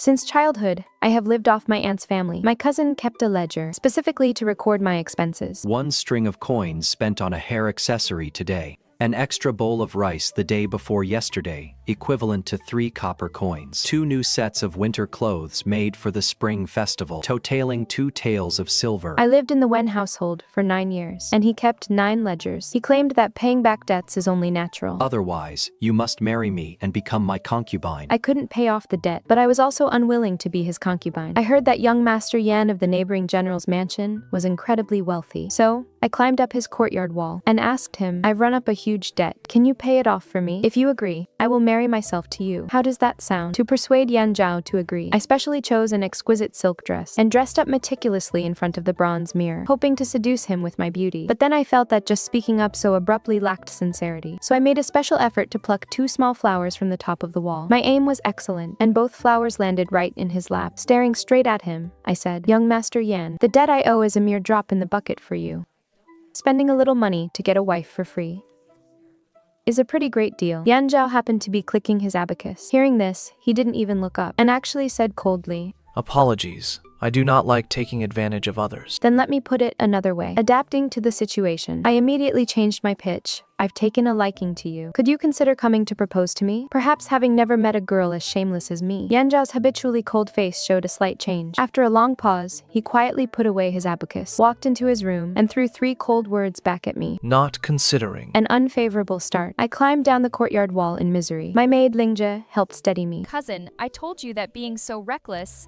Since childhood, I have lived off my aunt's family. My cousin kept a ledger, specifically to record my expenses. One string of coins spent on a hair accessory today. An extra bowl of rice the day before yesterday, equivalent to 3 copper coins. 2 new sets of winter clothes made for the spring festival, totaling 2 taels of silver. I lived in the Wen household for 9 years, and he kept 9 ledgers. He claimed that paying back debts is only natural. Otherwise, you must marry me and become my concubine. I couldn't pay off the debt, but I was also unwilling to be his concubine. I heard that young Master Yan of the neighboring general's mansion was incredibly wealthy. So, I climbed up his courtyard wall and asked him, "I've run up a huge debt. Can you pay it off for me? If you agree, I will marry myself to you." How does that sound? To persuade Yan Zhao to agree, I specially chose an exquisite silk dress and dressed up meticulously in front of the bronze mirror, hoping to seduce him with my beauty. But then I felt that just speaking up so abruptly lacked sincerity. So I made a special effort to pluck 2 small flowers from the top of the wall. My aim was excellent, and both flowers landed right in his lap. Staring straight at him, I said, "Young Master Yan, the debt I owe is a mere drop in the bucket for you. Spending a little money to get a wife for free is a pretty great deal." Yan Zhao happened to be clicking his abacus. Hearing this, he didn't even look up, and actually said coldly, "Apologies. I do not like taking advantage of others." "Then let me put it another way." Adapting to the situation, I immediately changed my pitch. "I've taken a liking to you. Could you consider coming to propose to me? Perhaps having never met a girl as shameless as me." Yan Zhao's habitually cold face showed a slight change. After a long pause, he quietly put away his abacus, walked into his room, and threw 3 cold words back at me. "Not considering." An unfavorable start. I climbed down the courtyard wall in misery. My maid Lingjie helped steady me. Cousin, I told you that being so reckless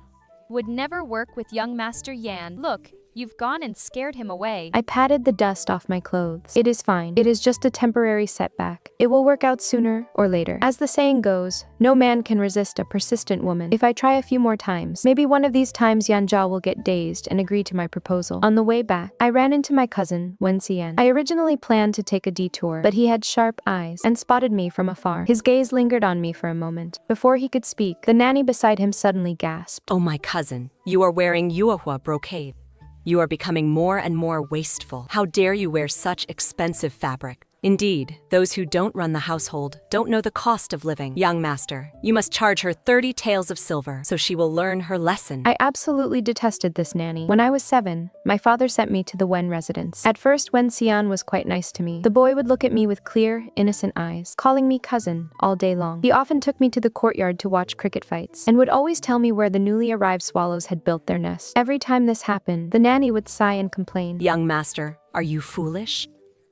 would never work with young Master Yan. Look, you've gone and scared him away. I patted the dust off my clothes. "It is fine. It is just a temporary setback. It will work out sooner or later. As the saying goes, no man can resist a persistent woman. If I try a few more times, maybe one of these times Yan Zhao will get dazed and agree to my proposal." On the way back, I ran into my cousin, Wen Ce'an. I originally planned to take a detour, but he had sharp eyes and spotted me from afar. His gaze lingered on me for a moment. Before he could speak, the nanny beside him suddenly gasped. "Oh, my cousin, you are wearing yuehua brocade. You are becoming more and more wasteful. How dare you wear such expensive fabric? Indeed, those who don't run the household don't know the cost of living. Young master, you must charge her 30 taels of silver so she will learn her lesson." I absolutely detested this nanny. When I was 7, my father sent me to the Wen residence. At first, Wen Ce'an was quite nice to me. The boy would look at me with clear, innocent eyes, calling me cousin all day long. He often took me to the courtyard to watch cricket fights, and would always tell me where the newly arrived swallows had built their nest. Every time this happened, the nanny would sigh and complain. "Young master, are you foolish?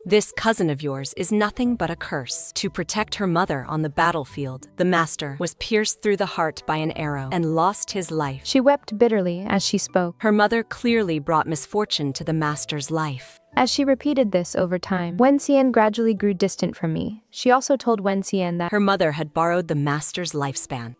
This cousin of yours is nothing but a curse." To protect her mother on the battlefield, the master was pierced through the heart by an arrow and lost his life. She wept bitterly as she spoke. Her mother clearly brought misfortune to the master's life. As she repeated this over time, Wen Ce'an gradually grew distant from me. She also told Wen Ce'an that Her mother had borrowed the master's lifespan,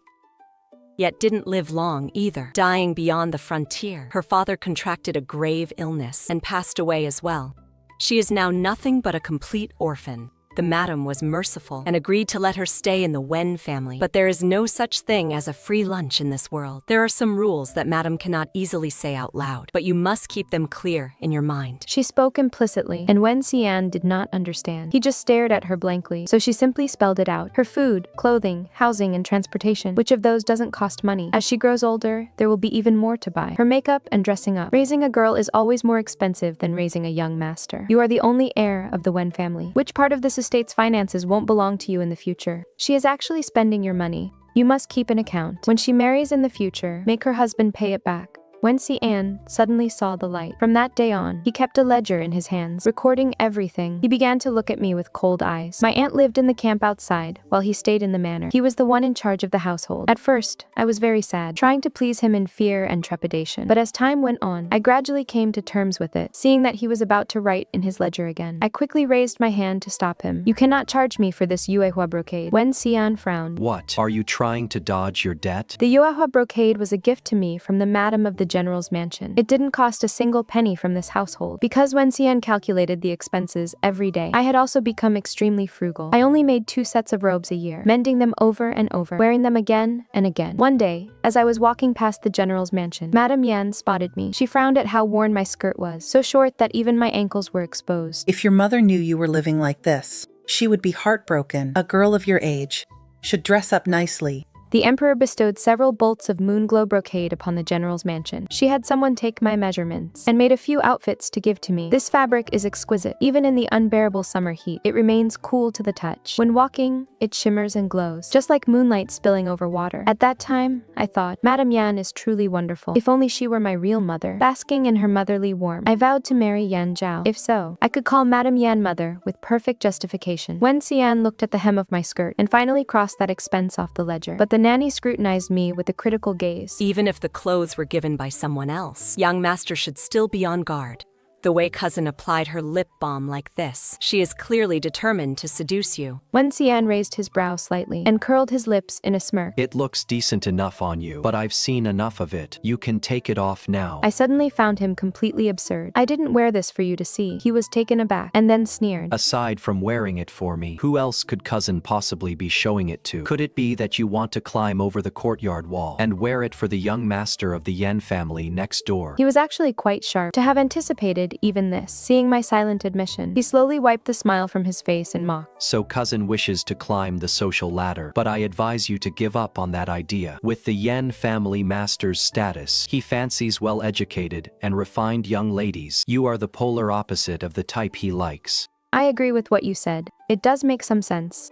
yet didn't live long either, dying beyond the frontier. Her father contracted a grave illness and passed away as well. She is now nothing but a complete orphan. The madam was merciful and agreed to let her stay in the Wen family. But there is no such thing as a free lunch in this world. There are some rules that madam cannot easily say out loud, but you must keep them clear in your mind. She spoke implicitly, and Wen Ce'an did not understand. He just stared at her blankly, so she simply spelled it out. Her food, clothing, housing, and transportation. Which of those doesn't cost money? As she grows older, there will be even more to buy. Her makeup and dressing up. Raising a girl is always more expensive than raising a young master. You are the only heir of the Wen family. Which part of this estate's finances won't belong to you in the future? She is actually spending your money. You must keep an account. When she marries in the future, make her husband pay it back. Wen Ce'an suddenly saw the light. From that day on, he kept a ledger in his hands, recording everything. He began to look at me with cold eyes. My aunt lived in the camp outside, while he stayed in the manor. He was the one in charge of the household. At first, I was very sad, trying to please him in fear and trepidation. But as time went on, I gradually came to terms with it, seeing that he was about to write in his ledger again. I quickly raised my hand to stop him. "You cannot charge me for this yuehua brocade." Wen Ce'an frowned. What? Are you trying to dodge your debt? The yuehua brocade was a gift to me from the madam of the general's mansion. It didn't cost a single penny from this household. Because Wen Ce'an calculated the expenses every day, I had also become extremely frugal. I only made 2 sets of robes a year, mending them over and over, wearing them again and again. One day, as I was walking past the general's mansion, Madame Yan spotted me. She frowned at how worn my skirt was, so short that even my ankles were exposed. "If your mother knew you were living like this, she would be heartbroken. A girl of your age should dress up nicely The emperor bestowed several bolts of moonglow brocade upon the general's mansion. She had someone take my measurements and made a few outfits to give to me. This fabric is exquisite. Even in the unbearable summer heat, it remains cool to the touch. When walking, it shimmers and glows, just like moonlight spilling over water. At that time, I thought, Madame Yan is truly wonderful. If only she were my real mother, basking in her motherly warmth. I vowed to marry Yan Zhao. If so, I could call Madame Yan mother with perfect justification. Wen Ce'an looked at the hem of my skirt and finally crossed that expense off the ledger. But the nanny scrutinized me with a critical gaze. Even if the clothes were given by someone else, young master should still be on guard. The way cousin applied her lip balm like this, she is clearly determined to seduce you. Wen Ce'an raised his brow slightly and curled his lips in a smirk. It looks decent enough on you, but I've seen enough of it. You can take it off now. I suddenly found him completely absurd. I didn't wear this for you to see. He was taken aback and then sneered. Aside from wearing it for me, who else could cousin possibly be showing it to? Could it be that you want to climb over the courtyard wall and wear it for the young master of the Yan family next door? He was actually quite sharp to have anticipated even this. Seeing my silent admission, he slowly wiped the smile from his face and mocked. So cousin wishes to climb the social ladder, but I advise you to give up on that idea. With the Yan family master's status, he fancies well-educated and refined young ladies. You are the polar opposite of the type he likes. I agree with what you said. It does make some sense.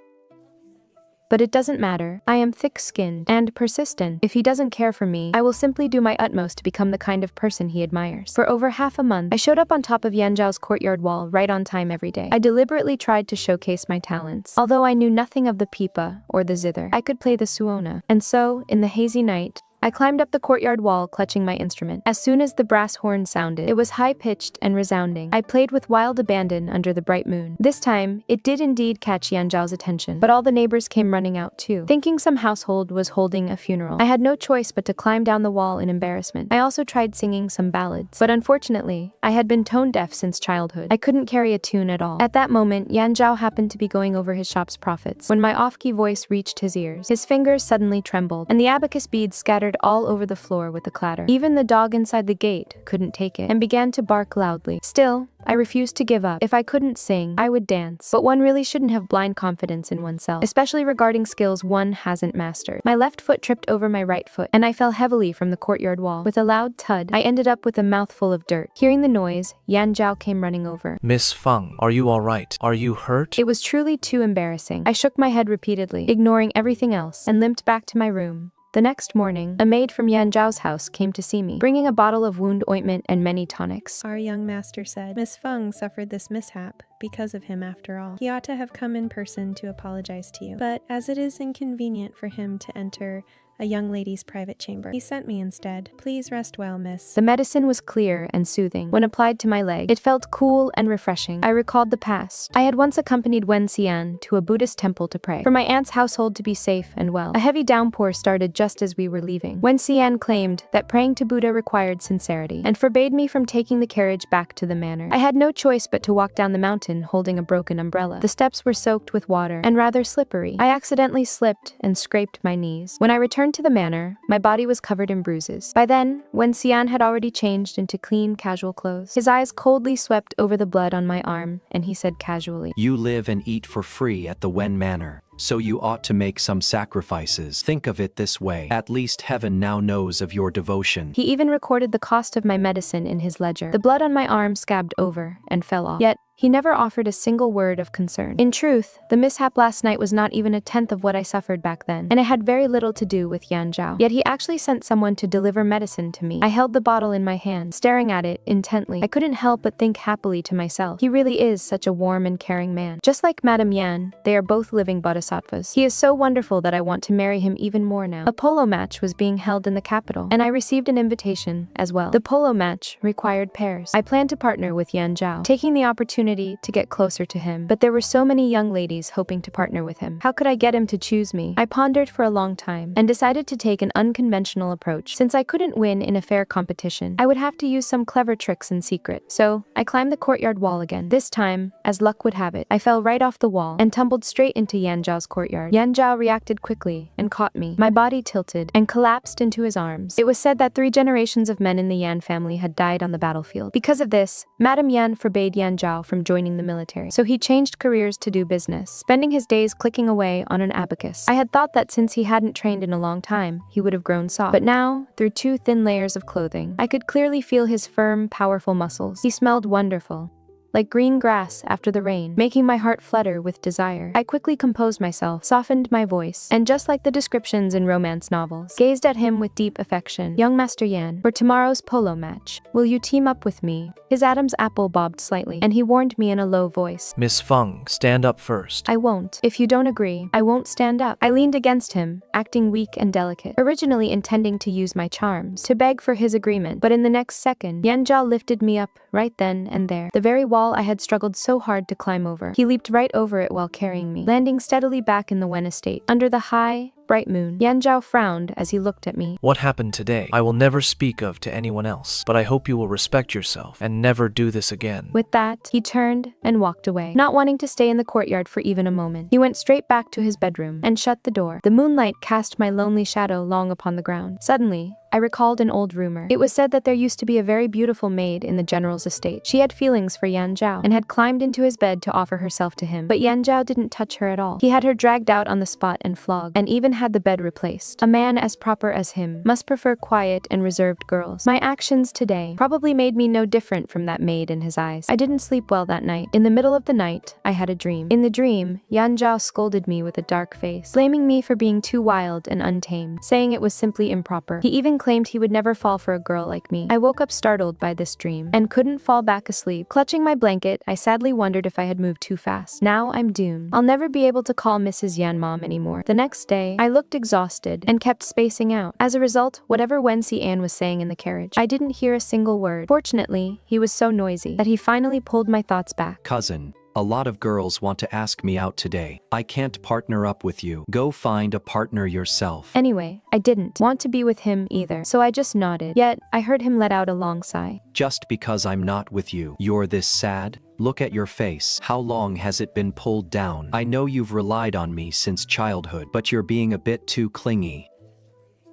But it doesn't matter. I am thick-skinned and persistent. If he doesn't care for me, I will simply do my utmost to become the kind of person he admires. For over half a month, I showed up on top of Yan Zhao's courtyard wall right on time every day. I deliberately tried to showcase my talents. Although I knew nothing of the pipa or the zither, I could play the suona. And so, in the hazy night, I climbed up the courtyard wall clutching my instrument. As soon as the brass horn sounded, it was high-pitched and resounding. I played with wild abandon under the bright moon. This time, it did indeed catch Yan Zhao's attention, but all the neighbors came running out too, thinking some household was holding a funeral. I had no choice but to climb down the wall in embarrassment. I also tried singing some ballads, but unfortunately, I had been tone-deaf since childhood. I couldn't carry a tune at all. At that moment, Yan Zhao happened to be going over his shop's profits. When my off-key voice reached his ears, his fingers suddenly trembled, and the abacus beads scattered all over the floor with a clatter. Even the dog inside the gate couldn't take it and began to bark loudly. Still, I refused to give up. If I couldn't sing, I would dance. But one really shouldn't have blind confidence in oneself, especially regarding skills one hasn't mastered. My left foot tripped over my right foot, and I fell heavily from the courtyard wall. With a loud thud, I ended up with a mouthful of dirt. Hearing the noise, Yan Zhao came running over. Miss Feng, are you all right? Are you hurt? It was truly too embarrassing. I shook my head repeatedly, ignoring everything else, and limped back to my room. The next morning, a maid from Yan Zhao's house came to see me, bringing a bottle of wound ointment and many tonics. Our young master said, Miss Feng suffered this mishap because of him after all. He ought to have come in person to apologize to you. But as it is inconvenient for him to enter a young lady's private chamber, he sent me instead. Please rest well, miss. The medicine was clear and soothing. When applied to my leg, it felt cool and refreshing. I recalled the past. I had once accompanied Wen Ce'an to a Buddhist temple to pray for my aunt's household to be safe and well. A heavy downpour started just as we were leaving. Wen Ce'an claimed that praying to Buddha required sincerity and forbade me from taking the carriage back to the manor. I had no choice but to walk down the mountain holding a broken umbrella. The steps were soaked with water and rather slippery. I accidentally slipped and scraped my knees. When I returned to the manor, my body was covered in bruises. By then, Wen Ce'an had already changed into clean, casual clothes. His eyes coldly swept over the blood on my arm, and he said casually, You live and eat for free at the Wen Manor, so you ought to make some sacrifices. Think of it this way. At least heaven now knows of your devotion. He even recorded the cost of my medicine in his ledger. The blood on my arm scabbed over and fell off. Yet, he never offered a single word of concern. In truth, the mishap last night was not even a tenth of what I suffered back then, and it had very little to do with Yan Zhao. Yet he actually sent someone to deliver medicine to me. I held the bottle in my hand, staring at it intently. I couldn't help but think happily to myself. He really is such a warm and caring man. Just like Madame Yan, they are both living bodhisattvas. He is so wonderful that I want to marry him even more now. A polo match was being held in the capital, and I received an invitation as well. The polo match required pairs. I planned to partner with Yan Zhao, taking the opportunity to get closer to him, but there were so many young ladies hoping to partner with him. How could I get him to choose me? I pondered for a long time and decided to take an unconventional approach. Since I couldn't win in a fair competition, I would have to use some clever tricks in secret. So, I climbed the courtyard wall again. This time, as luck would have it, I fell right off the wall and tumbled straight into Yan Zhao's courtyard. Yan Zhao reacted quickly and caught me. My body tilted and collapsed into his arms. It was said that 3 generations of men in the Yan family had died on the battlefield. Because of this, Madame Yan forbade Yan Zhao from from joining the military. So he changed careers to do business, spending his days clicking away on an abacus. I had thought that since he hadn't trained in a long time, he would have grown soft. But now, through 2 thin layers of clothing, I could clearly feel his firm, powerful muscles. He smelled wonderful, like green grass after the rain, making my heart flutter with desire. I quickly composed myself, softened my voice, and just like the descriptions in romance novels, gazed at him with deep affection. "Young Master Yan, for tomorrow's polo match, will you team up with me?" His Adam's apple bobbed slightly, and he warned me in a low voice. Miss Feng, stand up first. "I won't. If you don't agree, I won't stand up." I leaned against him, acting weak and delicate, originally intending to use my charms to beg for his agreement, but in the next second, Yan Zhao lifted me up right then and there, the very wall I had struggled so hard to climb over. He leaped right over it while carrying me, landing steadily back in the Wen estate. Under the high, bright moon, Yan Zhao frowned as he looked at me. What happened today, I will never speak of to anyone else, but I hope you will respect yourself and never do this again. With that, he turned and walked away, not wanting to stay in the courtyard for even a moment. He went straight back to his bedroom and shut the door. The moonlight cast my lonely shadow long upon the ground. Suddenly, I recalled an old rumor. It was said that there used to be a very beautiful maid in the general's estate. She had feelings for Yan Zhao and had climbed into his bed to offer herself to him. But Yan Zhao didn't touch her at all. He had her dragged out on the spot and flogged, and even had the bed replaced. A man as proper as him must prefer quiet and reserved girls. My actions today probably made me no different from that maid in his eyes. I didn't sleep well that night. In the middle of the night, I had a dream. In the dream, Yan Zhao scolded me with a dark face, blaming me for being too wild and untamed, saying it was simply improper. He even claimed he would never fall for a girl like me. I woke up startled by this dream and couldn't fall back asleep. Clutching my blanket, I sadly wondered if I had moved too fast. Now I'm doomed. I'll never be able to call Mrs. Yan mom anymore. The next day, I looked exhausted and kept spacing out. As a result, whatever Wen Ce'an was saying in the carriage, I didn't hear a single word. Fortunately, he was so noisy that he finally pulled my thoughts back. Cousin, a lot of girls want to ask me out today. I can't partner up with you. Go find a partner yourself. Anyway, I didn't want to be with him either, so I just nodded. Yet, I heard him let out a long sigh. Just because I'm not with you, you're this sad? Look at your face. How long has it been pulled down? I know you've relied on me since childhood, but you're being a bit too clingy.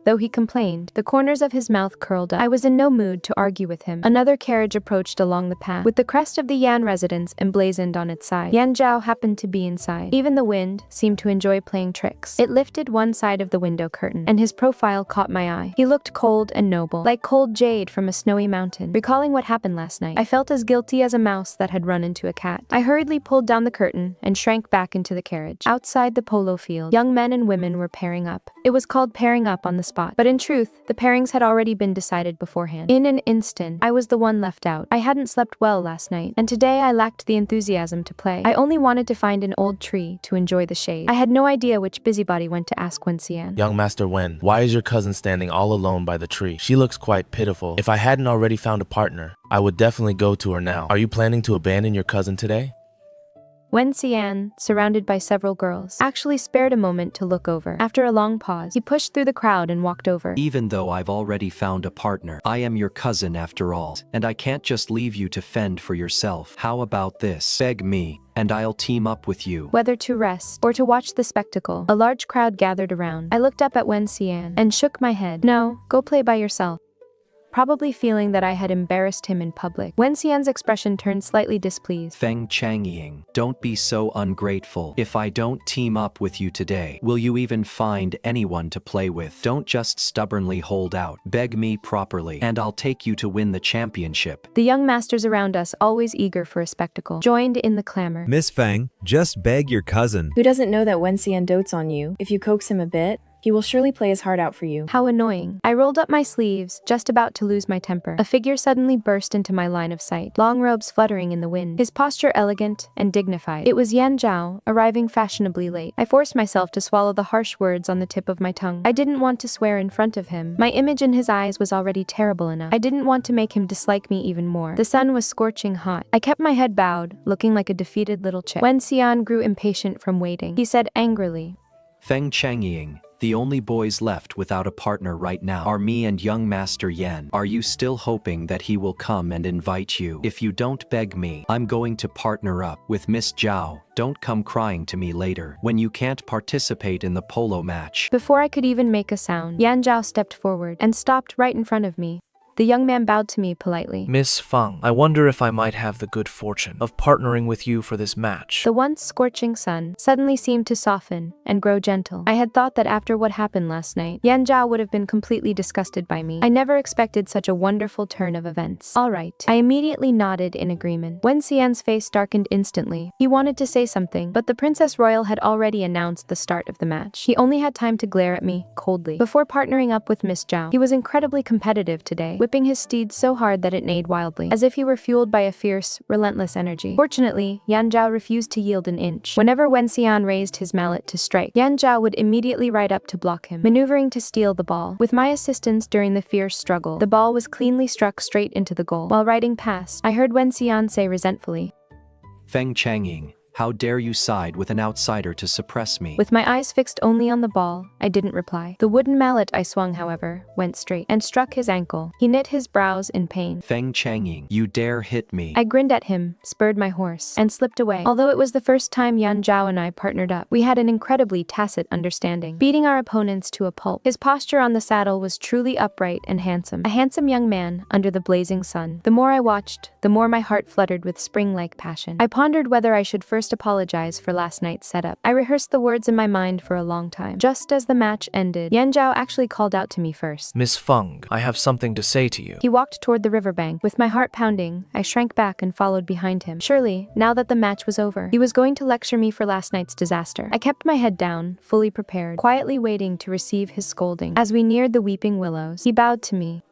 Though he complained, the corners of his mouth curled up. I was in no mood to argue with him. Another carriage approached along the path, with the crest of the Yan residence emblazoned on its side. Yan Zhao happened to be inside. Even the wind seemed to enjoy playing tricks. It lifted one side of the window curtain, and his profile caught my eye. He looked cold and noble, like cold jade from a snowy mountain. Recalling what happened last night, I felt as guilty as a mouse that had run into a cat. I hurriedly pulled down the curtain and shrank back into the carriage. Outside the polo field, young men and women were pairing up. It was called pairing up on the spot, but in truth, the pairings had already been decided beforehand. In an instant, I was the one left out. I hadn't slept well last night, and today I lacked the enthusiasm to play. I only wanted to find an old tree to enjoy the shade. I had no idea which busybody went to ask Wen Ce'an. Young Master Wen, why is your cousin standing all alone by the tree? She looks quite pitiful. If I hadn't already found a partner, I would definitely go to her now. Are you planning to abandon your cousin today? Wen Ce'an, surrounded by several girls, actually spared a moment to look over. After a long pause, he pushed through the crowd and walked over. Even though I've already found a partner, I am your cousin after all, and I can't just leave you to fend for yourself. How about this? Beg me, and I'll team up with you. Whether to rest or to watch the spectacle, a large crowd gathered around. I looked up at Wen Ce'an and shook my head. No, go play by yourself. Probably feeling that I had embarrassed him in public. Wen Ce'an's expression turned slightly displeased. Feng Changying, don't be so ungrateful. If I don't team up with you today, will you even find anyone to play with? Don't just stubbornly hold out. Beg me properly, and I'll take you to win the championship. The young masters around us, always eager for a spectacle, joined in the clamor. Miss Feng, just beg your cousin. Who doesn't know that Wen Ce'an dotes on you? If you coax him a bit, he will surely play his heart out for you. How annoying. I rolled up my sleeves, just about to lose my temper. A figure suddenly burst into my line of sight, long robes fluttering in the wind, his posture elegant and dignified. It was Yan Zhao, arriving fashionably late. I forced myself to swallow the harsh words on the tip of my tongue. I didn't want to swear in front of him. My image in his eyes was already terrible enough. I didn't want to make him dislike me even more. The sun was scorching hot. I kept my head bowed, looking like a defeated little chick. Wen Ce'an grew impatient from waiting. He said angrily, Feng Changying, the only boys left without a partner right now are me and young Master Yan. Are you still hoping that he will come and invite you? If you don't beg me, I'm going to partner up with Miss Zhao. Don't come crying to me later when you can't participate in the polo match. Before I could even make a sound, Yan Zhao stepped forward and stopped right in front of me. The young man bowed to me politely. Miss Feng, I wonder if I might have the good fortune of partnering with you for this match. The once scorching sun suddenly seemed to soften and grow gentle. I had thought that after what happened last night, Yan Zhao would have been completely disgusted by me. I never expected such a wonderful turn of events. All right. I immediately nodded in agreement. Wen Ce'an's face darkened instantly. He wanted to say something, but the Princess Royal had already announced the start of the match. He only had time to glare at me coldly before partnering up with Miss Zhao. He was incredibly competitive today, whipping his steed so hard that it neighed wildly, as if he were fueled by a fierce, relentless energy. Fortunately, Yan Zhao refused to yield an inch. Whenever Wen Ce'an raised his mallet to strike, Yan Zhao would immediately ride up to block him, maneuvering to steal the ball. With my assistance during the fierce struggle, the ball was cleanly struck straight into the goal. While riding past, I heard Wen Ce'an say resentfully, Feng Changying, how dare you side with an outsider to suppress me? With my eyes fixed only on the ball, I didn't reply. The wooden mallet I swung, however, went straight and struck his ankle. He knit his brows in pain. Feng Changying, you dare hit me? I grinned at him, spurred my horse, and slipped away. Although it was the first time Yan Zhao and I partnered up, we had an incredibly tacit understanding, beating our opponents to a pulp. His posture on the saddle was truly upright and handsome. A handsome young man under the blazing sun. The more I watched, the more my heart fluttered with spring-like passion. I pondered whether I should first apologize for last night's setup. I rehearsed the words in my mind for a long time. Just as the match ended, Yan Zhao actually called out to me first. Miss Feng, I have something to say to you. He walked toward the riverbank. With my heart pounding, I shrank back and followed behind him. Surely, now that the match was over, he was going to lecture me for last night's disaster. I kept my head down, fully prepared, quietly waiting to receive his scolding. As we neared the weeping willows, he bowed to me.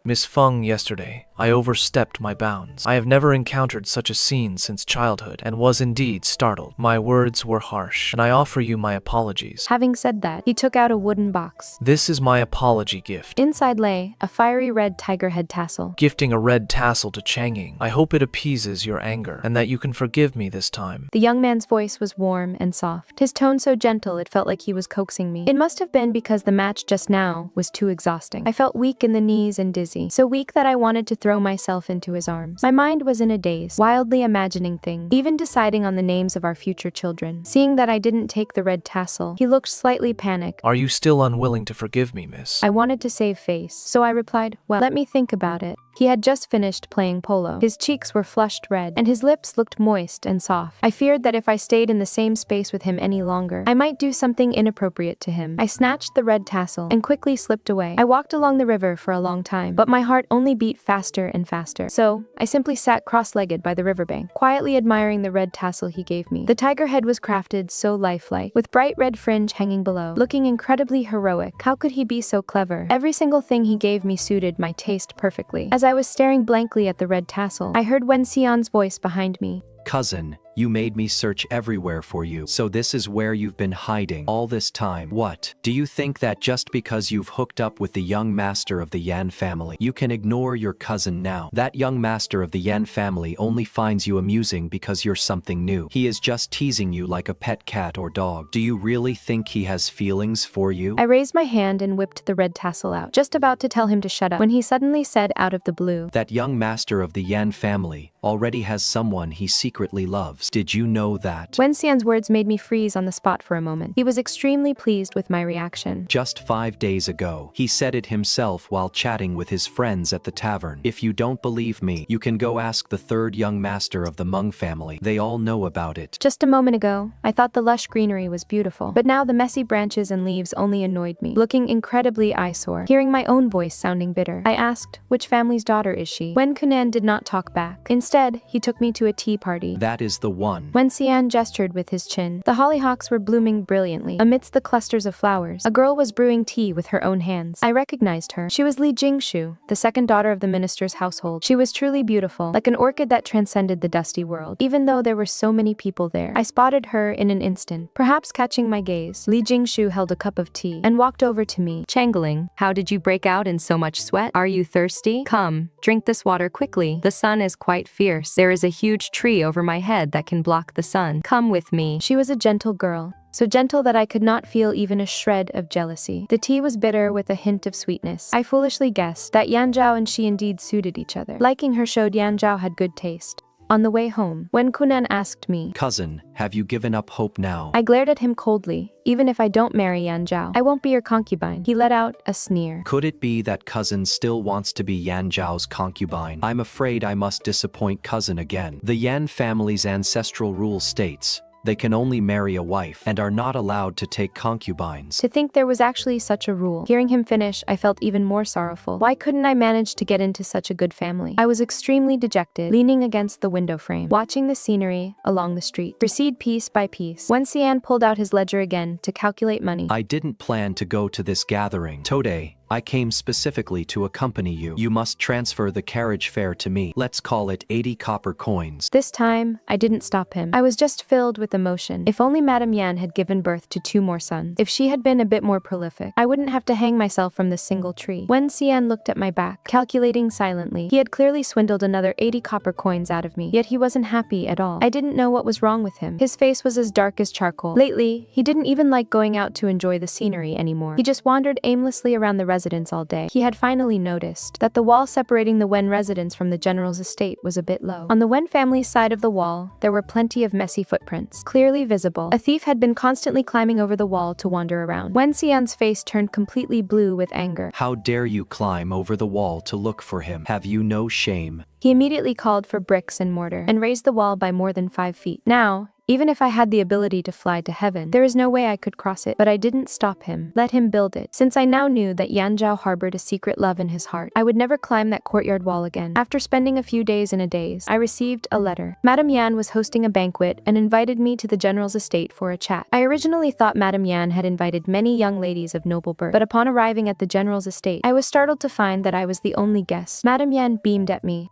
Miss Feng, yesterday, I overstepped my bounds. I have never encountered such a scene since childhood, and was indeed startled. My words were harsh, and I offer you my apologies. Having said that, he took out a wooden box. This is my apology gift. Inside lay a fiery red tiger head tassel. Gifting a red tassel to Changying. I hope it appeases your anger, and that you can forgive me this time. The young man's voice was warm and soft, his tone so gentle it felt like he was coaxing me. It must have been because the match just now was too exhausting. I felt weak in the knees and dizzy, so weak that I wanted to throw myself into his arms. My mind was in a daze, wildly imagining things, even deciding on the names of our future children. Seeing that I didn't take the red tassel, he looked slightly panicked. Are you still unwilling to forgive me, miss? I wanted to save face, so I replied, well, let me think about it. He had just finished playing polo. His cheeks were flushed red, and his lips looked moist and soft. I feared that if I stayed in the same space with him any longer, I might do something inappropriate to him. I snatched the red tassel and quickly slipped away. I walked along the river for a long time, but my heart only beat faster and faster. So, I simply sat cross-legged by the riverbank, quietly admiring the red tassel he gave me. The tiger head was crafted so lifelike, with bright red fringe hanging below, looking incredibly heroic. How could he be so clever? Every single thing he gave me suited my taste perfectly. As I was staring blankly at the red tassel, I heard Wen Ce'an's voice behind me. Cousin, you made me search everywhere for you. So this is where you've been hiding all this time. What? Do you think that just because you've hooked up with the young master of the Yan family, you can ignore your cousin now? That young master of the Yan family only finds you amusing because you're something new. He is just teasing you like a pet cat or dog. Do you really think he has feelings for you? I raised my hand and whipped the red tassel out, just about to tell him to shut up, when he suddenly said out of the blue, That young master of the Yan family already has someone he secretly loves. Did you know that? Wen Ce'an's words made me freeze on the spot for a moment. He was extremely pleased with my reaction. Just 5 days ago, he said it himself while chatting with his friends at the tavern. If you don't believe me, you can go ask the third young master of the Meng family. They all know about it. Just a moment ago, I thought the lush greenery was beautiful, but now the messy branches and leaves only annoyed me, looking incredibly eyesore. Hearing my own voice sounding bitter, I asked, which family's daughter is she? Wen Ce'an did not talk back. Instead, he took me to a tea party. That is the one. Wen Ce'an gestured with his chin. The hollyhocks were blooming brilliantly. Amidst the clusters of flowers, a girl was brewing tea with her own hands. I recognized her. She was Li Jingshu, the second daughter of the minister's household. She was truly beautiful, like an orchid that transcended the dusty world. Even though there were so many people there, I spotted her in an instant. Perhaps catching my gaze, Li Jingshu held a cup of tea and walked over to me. Changeling, how did you break out in so much sweat? Are you thirsty? Come, drink this water quickly. The sun is quite fierce. There is a huge tree over my head that can block the sun. Come with me. She was a gentle girl, so gentle that I could not feel even a shred of jealousy. The tea was bitter with a hint of sweetness. I foolishly guessed that Yan Zhao and she indeed suited each other. Liking her showed Yan Zhao had good taste. On the way home, Wen Ce'an asked me, Cousin, have you given up hope now? I glared at him coldly. Even if I don't marry Yan Zhao, I won't be your concubine. He let out a sneer. Could it be that cousin still wants to be Yan Zhao's concubine? I'm afraid I must disappoint cousin again. The Yan family's ancestral rule states they can only marry a wife and are not allowed to take concubines. To think there was actually such a rule. Hearing him finish, I felt even more sorrowful. Why couldn't I manage to get into such a good family? I was extremely dejected, leaning against the window frame, watching the scenery along the street proceed piece by piece. Wen Ce'an pulled out his ledger again to calculate money. I didn't plan to go to this gathering. Today, I came specifically to accompany you. You must transfer the carriage fare to me. Let's call it 80 copper coins. This time, I didn't stop him. I was just filled with emotion. If only Madame Yan had given birth to 2 more sons. If she had been a bit more prolific, I wouldn't have to hang myself from this single tree. Wen Ce'an looked at my back, calculating silently. He had clearly swindled another 80 copper coins out of me, yet he wasn't happy at all. I didn't know what was wrong with him. His face was as dark as charcoal. Lately, he didn't even like going out to enjoy the scenery anymore. He just wandered aimlessly around the residence all day. He had finally noticed that the wall separating the Wen residence from the general's estate was a bit low. On the Wen family's side of the wall, there were plenty of messy footprints, clearly visible. A thief had been constantly climbing over the wall to wander around. Wen Ce'an's face turned completely blue with anger. How dare you climb over the wall to look for him? Have you no shame? He immediately called for bricks and mortar and raised the wall by more than 5 feet. Now, even if I had the ability to fly to heaven, there is no way I could cross it, but I didn't stop him. Let him build it. Since I now knew that Yan Zhao harbored a secret love in his heart, I would never climb that courtyard wall again. After spending a few days in a daze, I received a letter. Madame Yan was hosting a banquet and invited me to the general's estate for a chat. I originally thought Madame Yan had invited many young ladies of noble birth, but upon arriving at the general's estate, I was startled to find that I was the only guest. Madame Yan beamed at me.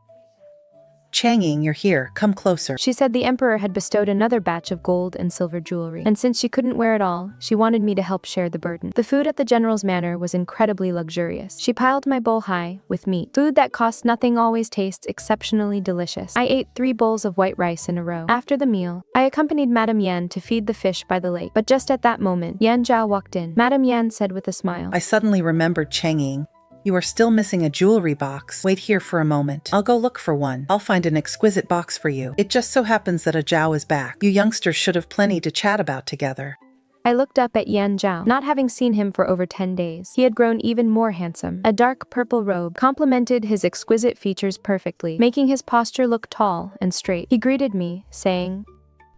Changying, you're here. Come closer. She said the emperor had bestowed another batch of gold and silver jewelry, and since she couldn't wear it all, she wanted me to help share the burden. The food at the general's manor was incredibly luxurious. She piled my bowl high with meat. Food that costs nothing always tastes exceptionally delicious. I ate 3 bowls of white rice in a row. After the meal, I accompanied Madame Yan to feed the fish by the lake, but just at that moment, Yan Zhao walked in. Madame Yan said with a smile, I suddenly remembered Changying. You are still missing a jewelry box. Wait here for a moment. I'll go look for one. I'll find an exquisite box for you. It just so happens that a Zhao is back. You youngsters should have plenty to chat about together. I looked up at Yan Zhao, not having seen him for over 10 days. He had grown even more handsome. A dark purple robe complemented his exquisite features perfectly, making his posture look tall and straight. He greeted me, saying,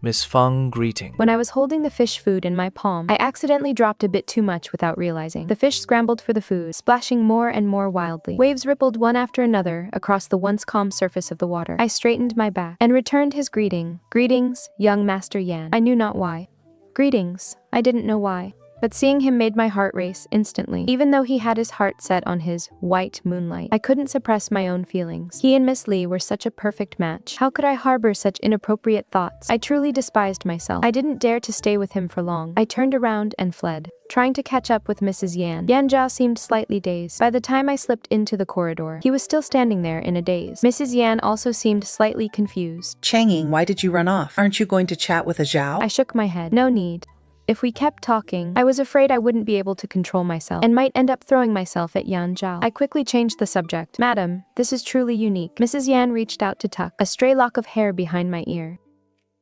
Miss Feng, greeting. When I was holding the fish food in my palm, I accidentally dropped a bit too much without realizing. The fish scrambled for the food, splashing more and more wildly. Waves rippled one after another across the once calm surface of the water. I straightened my back and returned his greeting. Greetings, young Master Yan. I knew not why. Greetings. I didn't know why. But seeing him made my heart race instantly. Even though he had his heart set on his white moonlight, I couldn't suppress my own feelings. He and Miss Li were such a perfect match. How could I harbor such inappropriate thoughts? I truly despised myself. I didn't dare to stay with him for long. I turned around and fled, trying to catch up with Mrs. Yan. Yan Zhao seemed slightly dazed. By the time I slipped into the corridor, he was still standing there in a daze. Mrs. Yan also seemed slightly confused. Changying, why did you run off? Aren't you going to chat with a Zhao? I shook my head. No need. If we kept talking, I was afraid I wouldn't be able to control myself and might end up throwing myself at Yan Zhao. I quickly changed the subject. Madam, this is truly unique. Mrs. Yan reached out to tuck a stray lock of hair behind my ear.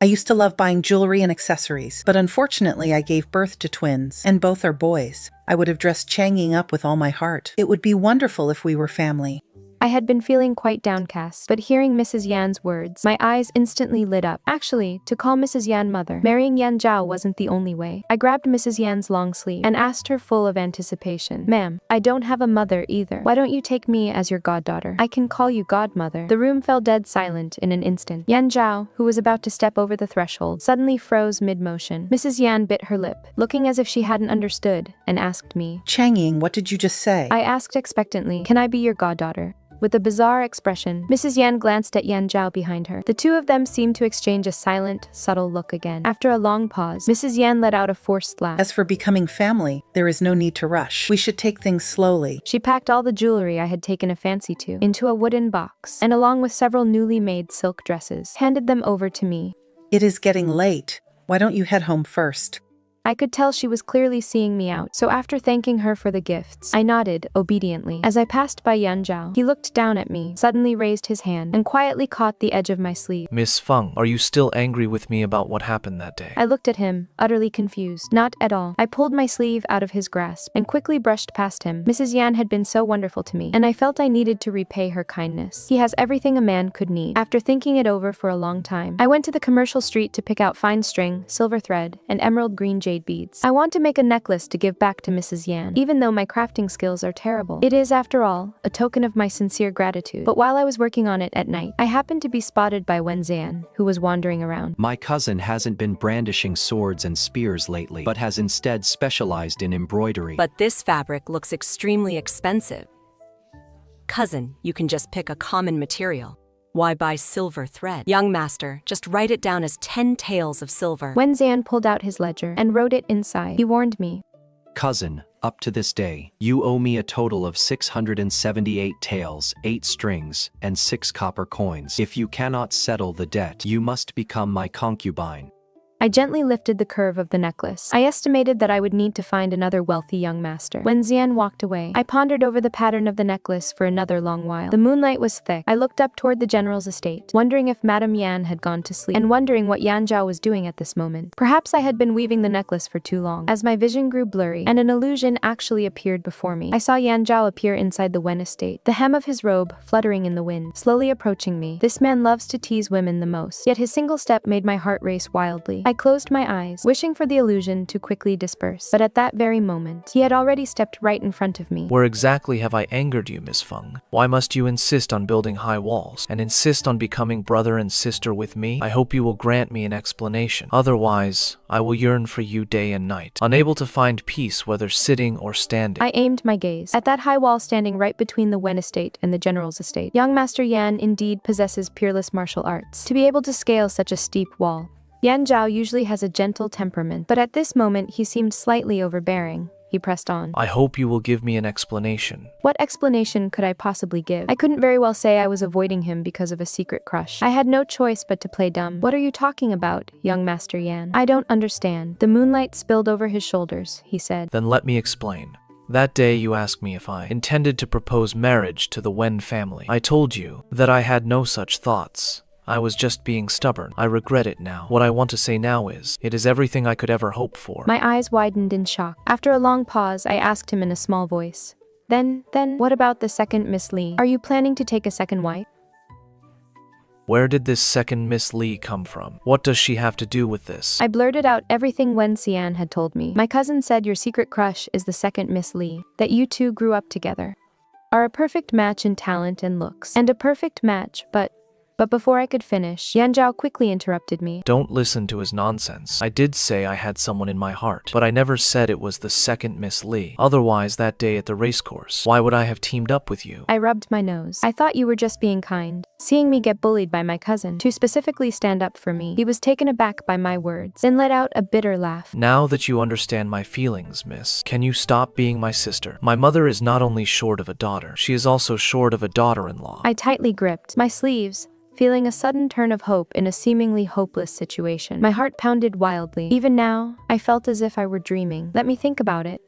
I used to love buying jewelry and accessories, but unfortunately I gave birth to twins, and both are boys. I would have dressed Changying up with all my heart. It would be wonderful if we were family. I had been feeling quite downcast, but hearing Mrs. Yan's words, my eyes instantly lit up. Actually, to call Mrs. Yan mother, marrying Yan Zhao wasn't the only way. I grabbed Mrs. Yan's long sleeve and asked her full of anticipation, Ma'am, I don't have a mother either. Why don't you take me as your goddaughter? I can call you godmother. The room fell dead silent in an instant. Yan Zhao, who was about to step over the threshold, suddenly froze mid-motion. Mrs. Yan bit her lip, looking as if she hadn't understood, and asked me, Changying, what did you just say? I asked expectantly, Can I be your goddaughter? With a bizarre expression, Mrs. Yan glanced at Yan Zhao behind her. The two of them seemed to exchange a silent, subtle look again. After a long pause, Mrs. Yan let out a forced laugh. As for becoming family, there is no need to rush. We should take things slowly. She packed all the jewelry I had taken a fancy to into a wooden box, and along with several newly made silk dresses, handed them over to me. It is getting late. Why don't you head home first? I could tell she was clearly seeing me out, so after thanking her for the gifts, I nodded, obediently. As I passed by Yan Zhao, he looked down at me, suddenly raised his hand, and quietly caught the edge of my sleeve. Miss Feng, are you still angry with me about what happened that day? I looked at him, utterly confused. Not at all. I pulled my sleeve out of his grasp, and quickly brushed past him. Mrs. Yan had been so wonderful to me, and I felt I needed to repay her kindness. He has everything a man could need. After thinking it over for a long time, I went to the commercial street to pick out fine string, silver thread, and emerald green jade beads. I want to make a necklace to give back to Mrs. Yan, even though my crafting skills are terrible. It is, after all, a token of my sincere gratitude. But while I was working on it at night, I happened to be spotted by Wen Ce'an, who was wandering around. My cousin hasn't been brandishing swords and spears lately, but has instead specialized in embroidery. But this fabric looks extremely expensive. Cousin, you can just pick a common material. Why buy silver thread? Young master, just write it down as 10 taels of silver. Wen Ce'an pulled out his ledger and wrote it inside. He warned me. Cousin, up to this day, you owe me a total of 678 taels, 8 strings, and 6 copper coins. If you cannot settle the debt, you must become my concubine. I gently lifted the curve of the necklace. I estimated that I would need to find another wealthy young master. When Ce'an walked away, I pondered over the pattern of the necklace for another long while. The moonlight was thick. I looked up toward the general's estate, wondering if Madame Yan had gone to sleep, and wondering what Yan Zhao was doing at this moment. Perhaps I had been weaving the necklace for too long. As my vision grew blurry, and an illusion actually appeared before me, I saw Yan Zhao appear inside the Wen estate, the hem of his robe fluttering in the wind, slowly approaching me. This man loves to tease women the most, yet his single step made my heart race wildly. I closed my eyes, wishing for the illusion to quickly disperse, but at that very moment, he had already stepped right in front of me. Where exactly have I angered you, Miss Feng? Why must you insist on building high walls, and insist on becoming brother and sister with me? I hope you will grant me an explanation. Otherwise, I will yearn for you day and night, unable to find peace whether sitting or standing. I aimed my gaze at that high wall standing right between the Wen estate and the general's estate. Young Master Yan indeed possesses peerless martial arts to be able to scale such a steep wall. Yan Zhao usually has a gentle temperament, but at this moment he seemed slightly overbearing. He pressed on. I hope you will give me an explanation. What explanation could I possibly give? I couldn't very well say I was avoiding him because of a secret crush. I had no choice but to play dumb. What are you talking about, young Master Yan? I don't understand. The moonlight spilled over his shoulders, he said. Then let me explain. That day you asked me if I intended to propose marriage to the Wen family. I told you that I had no such thoughts. I was just being stubborn. I regret it now. What I want to say now is, it is everything I could ever hope for. My eyes widened in shock. After a long pause, I asked him in a small voice. Then, what about the second Miss Li? Are you planning to take a second wife? Where did this second Miss Li come from? What does she have to do with this? I blurted out everything Wen Ce'an had told me. My cousin said your secret crush is the second Miss Li, that you two grew up together. Are a perfect match in talent and looks. And a perfect match, but before I could finish, Yan Zhao quickly interrupted me. Don't listen to his nonsense. I did say I had someone in my heart, but I never said it was the second Miss Li. Otherwise, that day at the racecourse, why would I have teamed up with you? I rubbed my nose. I thought you were just being kind. Seeing me get bullied by my cousin, to specifically stand up for me, he was taken aback by my words, then let out a bitter laugh. Now that you understand my feelings, miss, can you stop being my sister? My mother is not only short of a daughter, she is also short of a daughter-in-law. I tightly gripped my sleeves, feeling a sudden turn of hope in a seemingly hopeless situation. My heart pounded wildly. Even now, I felt as if I were dreaming. Let me think about it.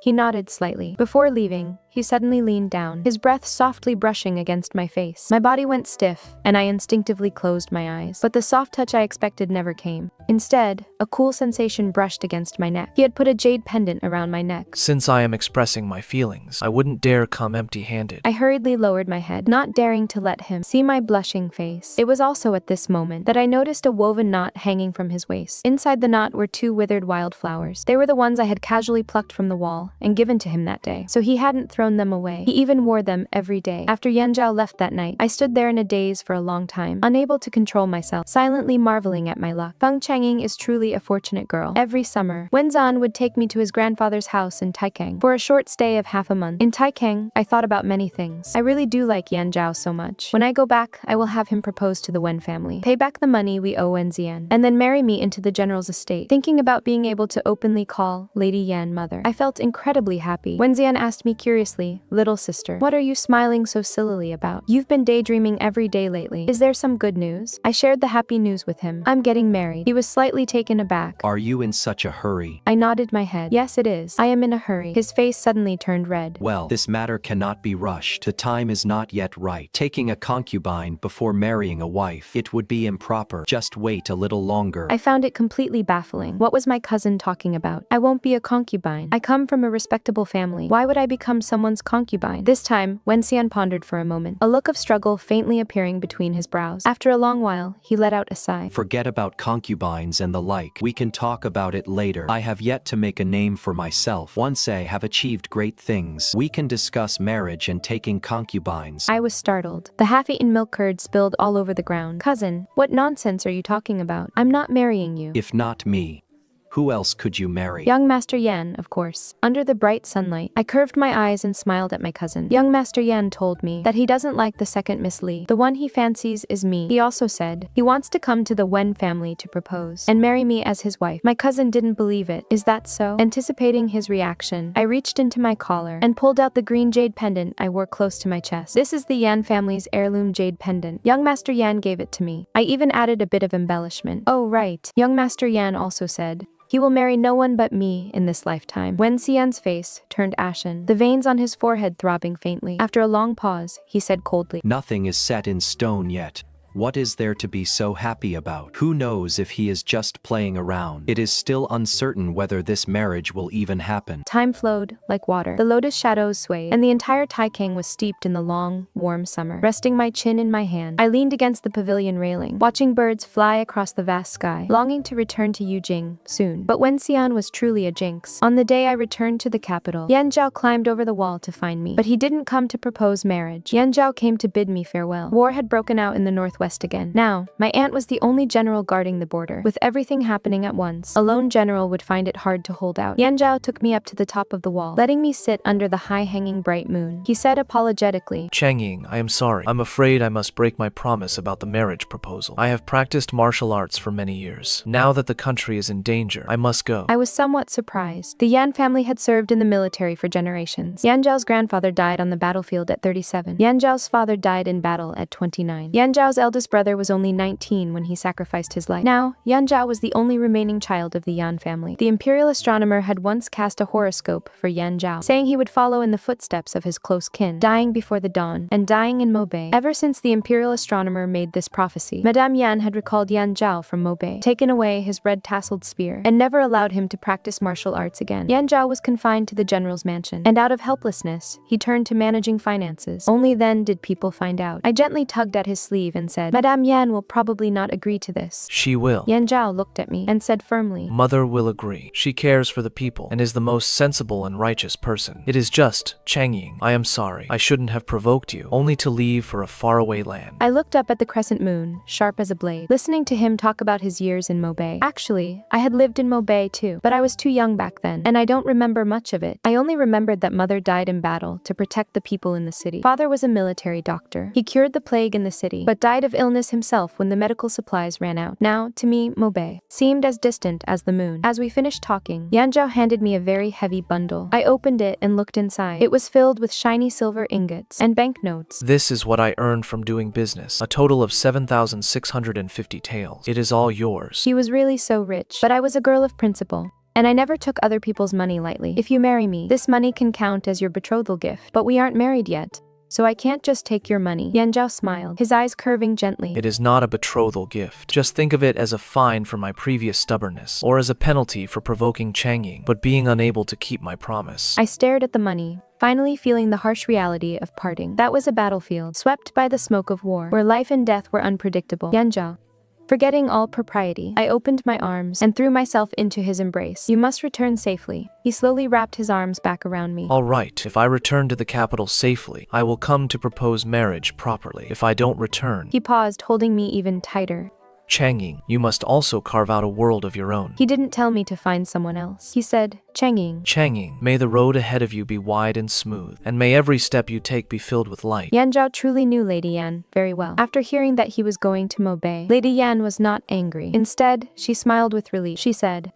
He nodded slightly. Before leaving, he suddenly leaned down, his breath softly brushing against my face. My body went stiff, and I instinctively closed my eyes. But the soft touch I expected never came. Instead, a cool sensation brushed against my neck. He had put a jade pendant around my neck. Since I am expressing my feelings, I wouldn't dare come empty-handed. I hurriedly lowered my head, not daring to let him see my blushing face. It was also at this moment that I noticed a woven knot hanging from his waist. Inside the knot were 2 withered wildflowers. They were the ones I had casually plucked from the wall and given to him that day. So he hadn't thrown them away. He even wore them every day. After Yan Zhao left that night, I stood there in a daze for a long time, unable to control myself, silently marveling at my luck. Feng Changying is truly a fortunate girl. Every summer, Wen Ce'an would take me to his grandfather's house in Taikang for a short stay of half a month. In Taikang, I thought about many things. I really do like Yan Zhao so much. When I go back, I will have him propose to the Wen family, pay back the money we owe Wen Ce'an, and then marry me into the general's estate. Thinking about being able to openly call Lady Yan mother, I felt incredibly happy. Wen Ce'an asked me curiously seriously, little sister. What are you smiling so sillily about? You've been daydreaming every day lately. Is there some good news? I shared the happy news with him. I'm getting married. He was slightly taken aback. Are you in such a hurry? I nodded my head. Yes, it is. I am in a hurry. His face suddenly turned red. Well, this matter cannot be rushed. The time is not yet right. Taking a concubine before marrying a wife, it would be improper. Just wait a little longer. I found it completely baffling. What was my cousin talking about? I won't be a concubine. I come from a respectable family. Why would I become someone's concubine? This time, Wen Ce'an pondered for a moment, a look of struggle faintly appearing between his brows. After a long while, he let out a sigh. Forget about concubines and the like. We can talk about it later. I have yet to make a name for myself. Once I have achieved great things, we can discuss marriage and taking concubines. I was startled. The half-eaten milk curd spilled all over the ground. Cousin, what nonsense are you talking about? I'm not marrying you. If not me, who else could you marry? Young Master Yan, of course. Under the bright sunlight, I curved my eyes and smiled at my cousin. Young Master Yan told me that he doesn't like the second Miss Li. The one he fancies is me. He also said he wants to come to the Wen family to propose and marry me as his wife. My cousin didn't believe it. Is that so? Anticipating his reaction, I reached into my collar and pulled out the green jade pendant I wore close to my chest. This is the Yan family's heirloom jade pendant. Young Master Yan gave it to me. I even added a bit of embellishment. Oh, right. Young Master Yan also said he will marry no one but me in this lifetime. Wen Ce'an's face turned ashen, the veins on his forehead throbbing faintly. After a long pause, he said coldly, Nothing is set in stone yet. What is there to be so happy about? Who knows if he is just playing around? It is still uncertain whether this marriage will even happen. Time flowed like water. The lotus shadows swayed, and the entire Taikang was steeped in the long, warm summer. Resting my chin in my hand, I leaned against the pavilion railing, watching birds fly across the vast sky, longing to return to Yujing soon. But Wen Ce'an was truly a jinx. On the day I returned to the capital, Yan Zhao climbed over the wall to find me. But he didn't come to propose marriage. Yan Zhao came to bid me farewell. War had broken out in the northwest again. Now, my aunt was the only general guarding the border. With everything happening at once, a lone general would find it hard to hold out. Yan Zhao took me up to the top of the wall, letting me sit under the high-hanging bright moon. He said apologetically, Changying, I am sorry. I'm afraid I must break my promise about the marriage proposal. I have practiced martial arts for many years. Now that the country is in danger, I must go. I was somewhat surprised. The Yan family had served in the military for generations. Yan Zhao's grandfather died on the battlefield at 37. Yan Zhao's father died in battle at 29. Yan Zhao's eldest brother was only 19 when he sacrificed his life. Now, Yan Zhao was the only remaining child of the Yan family. The imperial astronomer had once cast a horoscope for Yan Zhao, saying he would follow in the footsteps of his close kin, dying before the dawn, and dying in Mobei. Ever since the imperial astronomer made this prophecy, Madame Yan had recalled Yan Zhao from Mobei, taken away his red-tasseled spear, and never allowed him to practice martial arts again. Yan Zhao was confined to the general's mansion, and out of helplessness, he turned to managing finances. Only then did people find out. I gently tugged at his sleeve and said, Madame Yan will probably not agree to this. She will. Yan Zhao looked at me and said firmly, Mother will agree. She cares for the people and is the most sensible and righteous person. It is just, Changying, I am sorry. I shouldn't have provoked you, only to leave for a faraway land. I looked up at the crescent moon, sharp as a blade, listening to him talk about his years in Mobei. Actually, I had lived in Mobei too, but I was too young back then, and I don't remember much of it. I only remembered that mother died in battle to protect the people in the city. Father was a military doctor. He cured the plague in the city, but died of illness himself when the medical supplies ran out. Now, to me, Mobei seemed as distant as the moon. As we finished talking, Yan Zhao handed me a very heavy bundle. I opened it and looked inside. It was filled with shiny silver ingots and banknotes. This is what I earned from doing business, a total of 7,650 taels. It is all yours. He was really so rich, but I was a girl of principle, and I never took other people's money lightly. If you marry me, this money can count as your betrothal gift, but we aren't married yet, so I can't just take your money. Yan Zhao smiled, his eyes curving gently. It is not a betrothal gift. Just think of it as a fine for my previous stubbornness, or as a penalty for provoking Changying, but being unable to keep my promise. I stared at the money, finally feeling the harsh reality of parting. That was a battlefield, swept by the smoke of war, where life and death were unpredictable. Yan Zhao. Forgetting all propriety, I opened my arms and threw myself into his embrace. You must return safely. He slowly wrapped his arms back around me. All right, if I return to the capital safely, I will come to propose marriage properly. If I don't return... He paused, holding me even tighter. Changying, you must also carve out a world of your own. He didn't tell me to find someone else. He said, Changying. Changying, may the road ahead of you be wide and smooth, and may every step you take be filled with light. Yan Zhao truly knew Lady Yan very well. After hearing that he was going to Mobei, Lady Yan was not angry. Instead, she smiled with relief. She said,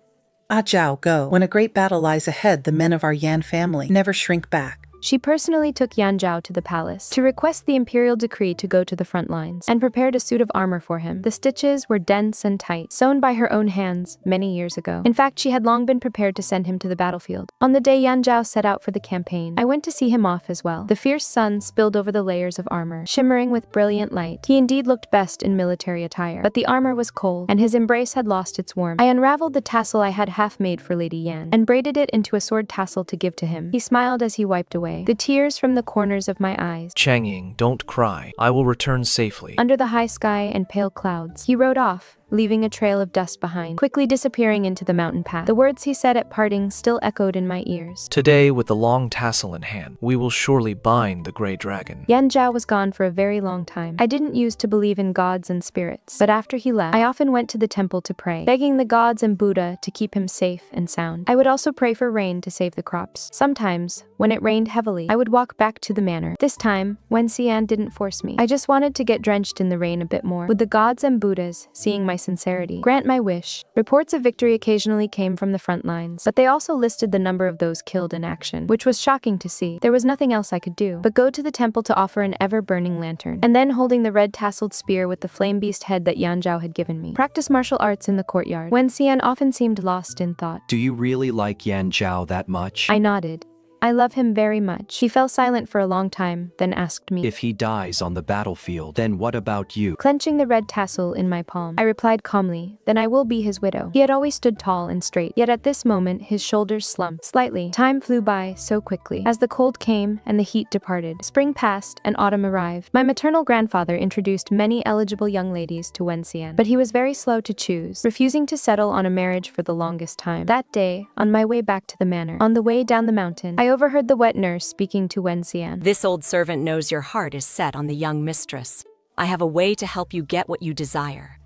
Ah Zhao, go. When a great battle lies ahead, the men of our Yan family never shrink back. She personally took Yan Zhao to the palace to request the imperial decree to go to the front lines and prepared a suit of armor for him. The stitches were dense and tight, sewn by her own hands many years ago. In fact, she had long been prepared to send him to the battlefield. On the day Yan Zhao set out for the campaign, I went to see him off as well. The fierce sun spilled over the layers of armor, shimmering with brilliant light. He indeed looked best in military attire, but the armor was cold, and his embrace had lost its warmth. I unraveled the tassel I had half made for Lady Yan, and braided it into a sword tassel to give to him. He smiled as he wiped away the tears from the corners of my eyes. Changying, don't cry. I will return safely. Under the high sky and pale clouds, he rode off, leaving a trail of dust behind, quickly disappearing into the mountain path. The words he said at parting still echoed in my ears. Today, with the long tassel in hand, we will surely bind the gray dragon. Yan Zhao was gone for a very long time. I didn't used to believe in gods and spirits, but after he left, I often went to the temple to pray, begging the gods and Buddha to keep him safe and sound. I would also pray for rain to save the crops. Sometimes, when it rained heavily, I would walk back to the manor. This time, Wen Ce'an didn't force me. I just wanted to get drenched in the rain a bit more. Would the gods and Buddhas, seeing my sincerity, grant my wish? Reports of victory occasionally came from the front lines, but they also listed the number of those killed in action, which was shocking to see. There was nothing else I could do but go to the temple to offer an ever-burning lantern, and then holding the red tasseled spear with the flame beast head that Yan Zhao had given me, practice martial arts in the courtyard. Wen Ce'an often seemed lost in thought. Do you really like Yan Zhao that much? I nodded. I love him very much. He fell silent for a long time, then asked me, If he dies on the battlefield, then what about you? Clenching the red tassel in my palm, I replied calmly, then I will be his widow. He had always stood tall and straight, yet at this moment his shoulders slumped slightly. Time flew by so quickly. As the cold came and the heat departed, spring passed and autumn arrived. My maternal grandfather introduced many eligible young ladies to Wen Ce'an, but he was very slow to choose, refusing to settle on a marriage for the longest time. That day, on my way back to the manor, on the way down the mountain, I overheard the wet nurse speaking to Wen Ce'an. This old servant knows your heart is set on the young mistress. I have a way to help you get what you desire.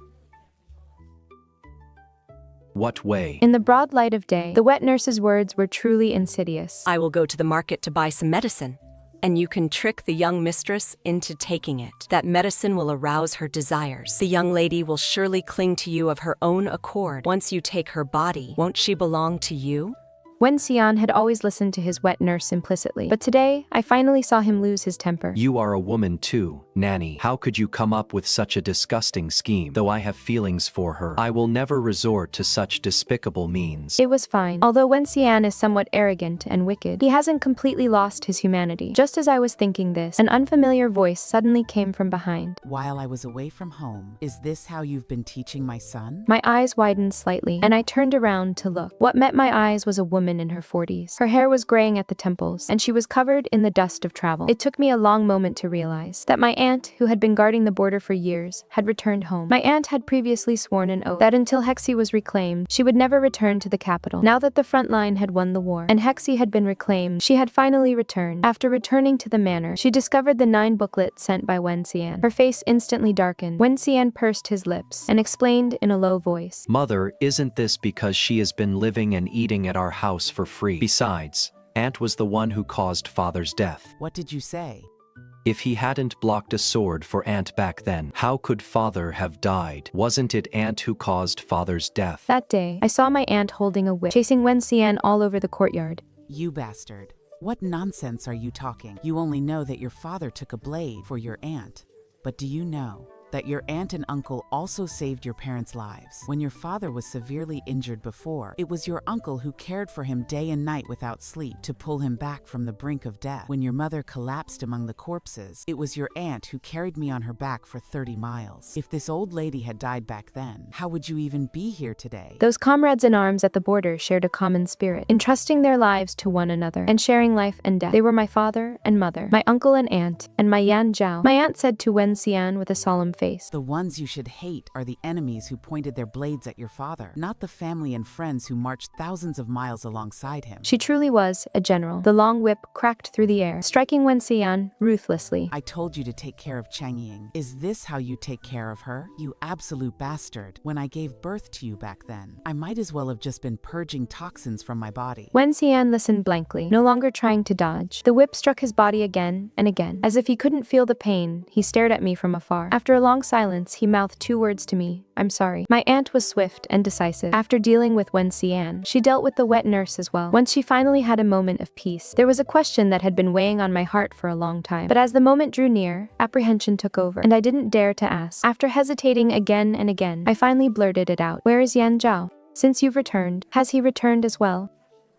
What way? In the broad light of day, the wet nurse's words were truly insidious. I will go to the market to buy some medicine, and you can trick the young mistress into taking it. That medicine will arouse her desires. The young lady will surely cling to you of her own accord. Once you take her body, won't she belong to you? Wen Ce'an had always listened to his wet nurse implicitly, but today, I finally saw him lose his temper. You are a woman too, Nanny. How could you come up with such a disgusting scheme? Though I have feelings for her, I will never resort to such despicable means. It was fine. Although Wen Ce'an is somewhat arrogant and wicked, he hasn't completely lost his humanity. Just as I was thinking this, an unfamiliar voice suddenly came from behind. While I was away from home, is this how you've been teaching my son? My eyes widened slightly, and I turned around to look. What met my eyes was a woman in her 40s. Her hair was graying at the temples, and she was covered in the dust of travel. It took me a long moment to realize that my aunt, who had been guarding the border for years, had returned home. My aunt had previously sworn an oath that until Hexi was reclaimed, she would never return to the capital. Now that the front line had won the war, and Hexi had been reclaimed, she had finally returned. After returning to the manor, she discovered the 9 booklets sent by Wen Ce'an. Her face instantly darkened. Wen Ce'an pursed his lips and explained in a low voice, Mother, isn't this because she has been living and eating at our house for free? Besides, Aunt was the one who caused Father's death. What did you say? If he hadn't blocked a sword for Aunt back then, how could Father have died? Wasn't it Aunt who caused Father's death? That day, I saw my aunt holding a whip, chasing Wen Ce'an all over the courtyard. You bastard. What nonsense are you talking? You only know that your father took a blade for your aunt. But do you know that your aunt and uncle also saved your parents' lives? When your father was severely injured before, it was your uncle who cared for him day and night without sleep to pull him back from the brink of death. When your mother collapsed among the corpses, it was your aunt who carried me on her back for 30 miles. If this old lady had died back then, how would you even be here today? Those comrades in arms at the border shared a common spirit, entrusting their lives to one another and sharing life and death. They were my father and mother, my uncle and aunt, and my Yan Zhao. My aunt said to Wen Ce'an with a solemn face, The ones you should hate are the enemies who pointed their blades at your father, not the family and friends who marched thousands of miles alongside him. She truly was a general. The long whip cracked through the air, striking Wen Ce'an ruthlessly. I told you to take care of Changying. Is this how you take care of her? You absolute bastard. When I gave birth to you back then, I might as well have just been purging toxins from my body. Wen Ce'an listened blankly, no longer trying to dodge. The whip struck his body again and again. As if he couldn't feel the pain, he stared at me from afar. After a long long silence, he mouthed 2 words to me: "I'm sorry." My aunt was swift and decisive. After dealing with Wen Ce'an, she dealt with the wet nurse as well. Once she finally had a moment of peace, there was a question that had been weighing on my heart for a long time. But as the moment drew near, apprehension took over, and I didn't dare to ask. After hesitating again and again, I finally blurted it out. "Where is Yan Zhao? Since you've returned, has he returned as well?"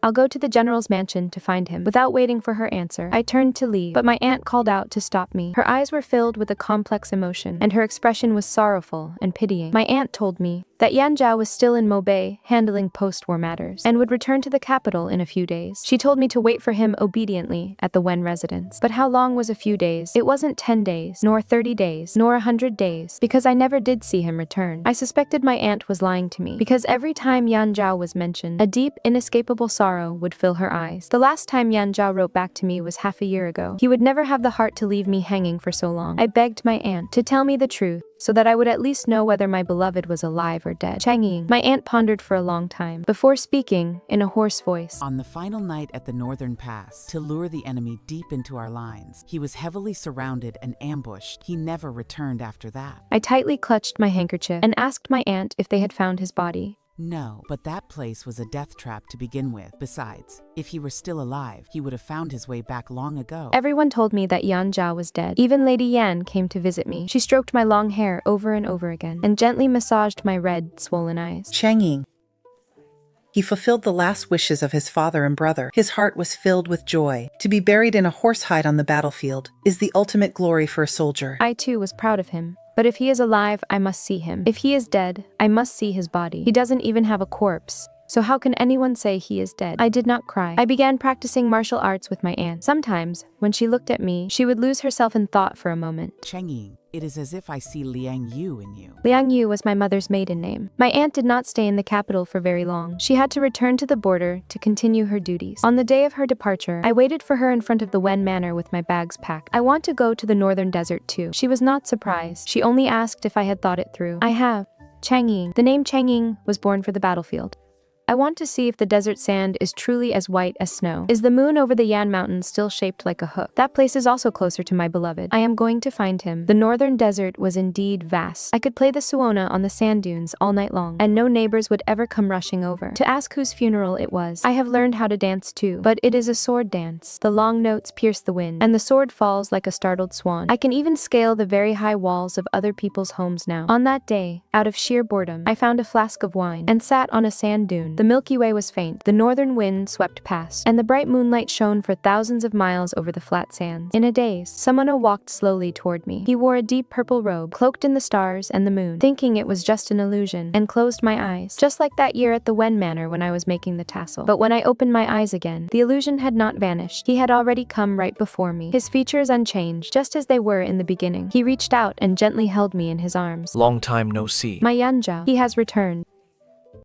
"I'll go to the general's mansion to find him." Without waiting for her answer, I turned to leave, but my aunt called out to stop me. Her eyes were filled with a complex emotion, and her expression was sorrowful and pitying. My aunt told me that Yan Zhao was still in Mobei handling post-war matters and would return to the capital in a few days. She told me to wait for him obediently at the Wen residence. But how long was a few days? It wasn't 10 days, nor 30 days, nor 100 days, because I never did see him return. I suspected my aunt was lying to me, because every time Yan Zhao was mentioned, a deep, inescapable sorrow would fill her eyes. The last time Yan Zhao wrote back to me was half a year ago. He would never have the heart to leave me hanging for so long. I begged my aunt to tell me the truth, so that I would at least know whether my beloved was alive or dead. Changying. My aunt pondered for a long time, before speaking, in a hoarse voice. On the final night at the northern pass, to lure the enemy deep into our lines, he was heavily surrounded and ambushed. He never returned after that. I tightly clutched my handkerchief and asked my aunt if they had found his body. No, but that place was a death trap to begin with. Besides, if he were still alive, he would have found his way back long ago. Everyone told me that Yan Zhao was dead. Even Lady Yan came to visit me. She stroked my long hair over and over again, and gently massaged my red, swollen eyes. Changying. He fulfilled the last wishes of his father and brother. His heart was filled with joy. To be buried in a horsehide on the battlefield is the ultimate glory for a soldier. I too was proud of him. But if he is alive, I must see him. If he is dead, I must see his body. He doesn't even have a corpse. So how can anyone say he is dead? I did not cry. I began practicing martial arts with my aunt. Sometimes, when she looked at me, she would lose herself in thought for a moment. Changying, it is as if I see Liang Yu in you. Liang Yu was my mother's maiden name. My aunt did not stay in the capital for very long. She had to return to the border to continue her duties. On the day of her departure, I waited for her in front of the Wen Manor with my bags packed. "I want to go to the northern desert too." She was not surprised. She only asked if I had thought it through. "I have." Changying. The name Changying was born for the battlefield. I want to see if the desert sand is truly as white as snow. Is the moon over the Yan Mountains still shaped like a hook? That place is also closer to my beloved. I am going to find him. The northern desert was indeed vast. I could play the suona on the sand dunes all night long, and no neighbors would ever come rushing over to ask whose funeral it was. I have learned how to dance too, but it is a sword dance. The long notes pierce the wind, and the sword falls like a startled swan. I can even scale the very high walls of other people's homes now. On that day, out of sheer boredom, I found a flask of wine and sat on a sand dune. The Milky Way was faint, the northern wind swept past, and the bright moonlight shone for thousands of miles over the flat sands. In a daze, someone walked slowly toward me. He wore a deep purple robe, cloaked in the stars and the moon, thinking it was just an illusion, and closed my eyes, just like that year at the Wen Manor when I was making the tassel. But when I opened my eyes again, the illusion had not vanished. He had already come right before me, his features unchanged, just as they were in the beginning. He reached out and gently held me in his arms. Long time no see. "My Yan Zhao, he has returned."